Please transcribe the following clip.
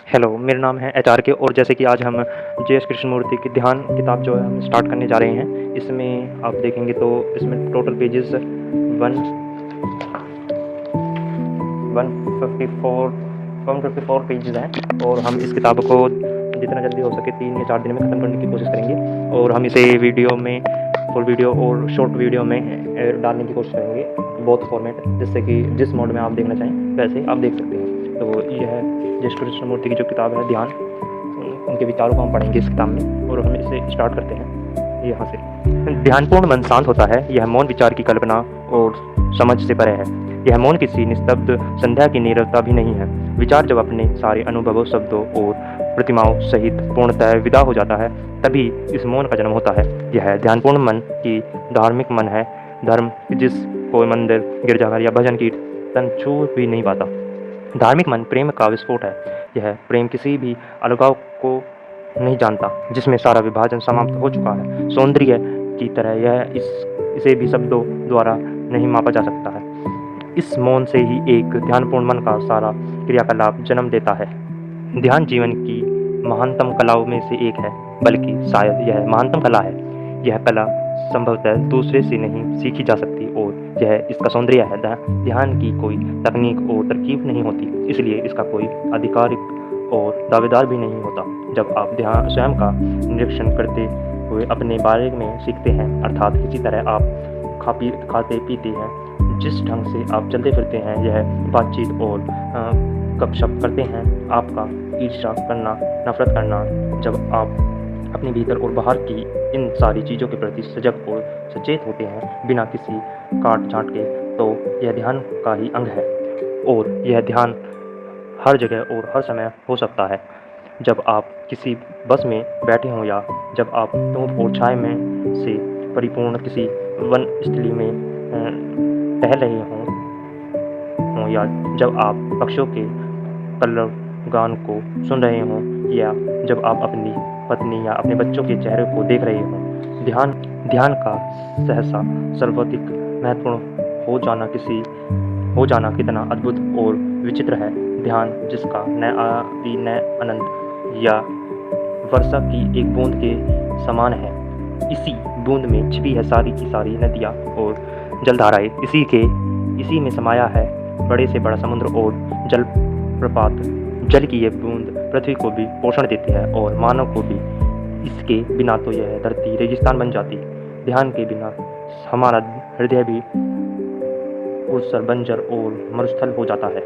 Hello, मेरा नाम है एचआरके और जैसे कि आज हम जे.एस. कृष्णमूर्ति की ध्यान किताब जो है हम स्टार्ट करने जा रहे हैं। इसमें आप देखेंगे तो इसमें टोटल पेजेस 154 पेजेस हैं और हम इस किताब को जितना जल्दी हो सके 3 या 4 दिन में ख़त्म करने की कोशिश करेंगे और हम इसे वीडियो में फुल वीडियो और शॉर्ट वीडियो में डालने की कोशिश करेंगे, बोथ फॉर्मेट, जिससे कि जिस मोड में आप देखना चाहें वैसे आप देख सकते हैं। तो यह जे.एस. कृष्णमूर्ति की जो किताब है ध्यान, उनके विचारों को हम पढ़ेंगे इस किताब में और हम इसे स्टार्ट करते हैं यहाँ से। ध्यानपूर्ण मन शांत होता है, यह मौन विचार की कल्पना और समझ से परे है। यह मौन किसी निस्तब्ध संध्या की नीरवता भी नहीं है। विचार जब अपने सारे अनुभवों, शब्दों और प्रतिमाओं सहित पूर्णतः विदा हो जाता है, तभी इस मौन का जन्म होता है। यह ध्यानपूर्ण मन की धार्मिक मन है, धर्म जिस कोई मंदिर, गिरजाघर या भजन कीर्तन छू भी नहीं पाता। धार्मिक मन प्रेम का विस्फोट है। यह प्रेम किसी भी अलगाव को नहीं जानता, जिसमें सारा विभाजन समाप्त हो चुका है। सौंदर्य की तरह यह इसे भी शब्दों द्वारा नहीं मापा जा सकता है। इस मौन से ही एक ध्यानपूर्ण मन का सारा क्रियाकलाप जन्म देता है। ध्यान जीवन की महानतम कलाओं में से एक है, बल्कि शायद यह महानतम कला है। यह कला संभवतः दूसरे से नहीं सीखी जा सकती और यह इसका सौंदर्य है। ध्यान की कोई तकनीक और तरकीब नहीं होती, इसलिए इसका कोई आधिकारिक और दावेदार भी नहीं होता। जब आप ध्यान स्वयं का निरीक्षण करते हुए अपने बारे में सीखते हैं, अर्थात इसी तरह आप खाते पीते हैं, जिस ढंग से आप चलते फिरते हैं, यह बातचीत और गपशप करते हैं, आपका ईर्ष्या करना, नफरत करना, जब आप अपने भीतर और बाहर की इन सारी चीज़ों के प्रति सजग और सचेत होते हैं बिना किसी काट छांट के, तो यह ध्यान का ही अंग है। और यह ध्यान हर जगह और हर समय हो सकता है। जब आप किसी बस में बैठे हों, या जब आप धूप और छाया में से परिपूर्ण किसी वन स्थली में टहल रहे हों, या जब आप पक्षियों के कलरव गान को सुन रहे हों, या जब आप अपनी पत्नी या अपने बच्चों के चेहरे को देख रहे हों। ध्यान का सहसा सर्वाधिक महत्वपूर्ण हो जाना कितना अद्भुत और विचित्र है। ध्यान जिसका न आदि न अनंत या वर्षा की एक बूंद के समान है। इसी बूंद में छिपी है सारी की सारी नदियाँ और जलधाराएं। इसी में समाया है बड़े से बड़ा समुद्र और जलप्रपात। जल की ये बूंद पृथ्वी को भी पोषण देती है और मानव को भी। इसके बिना तो यह धरती रेगिस्तान बन जाती। ध्यान के बिना हमारा हृदय भी ऊसर, बंजर और मरुस्थल हो जाता है।